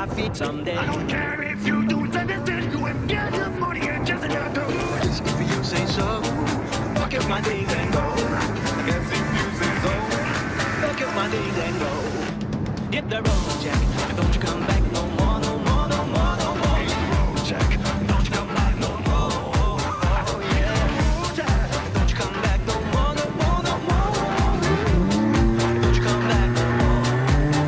my feet someday. I don't care if you do anything, you ain't get your money and just another. If you say so, fuck up my days and go. I guess if you say so, fuck up my days and go. Hit the road, Jack, and don't you come back no more, no more, no more, no more. Hit the road, Jack, don't you come back no more. Oh yeah, Jack, don't you come back no more, no more, no more. Don't you come back no more.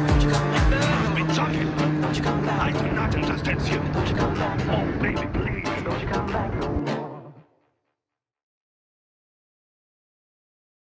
Don't you come back no more. Be talking. Don't you come back. I do not understand you. Don't you come back. Oh, baby.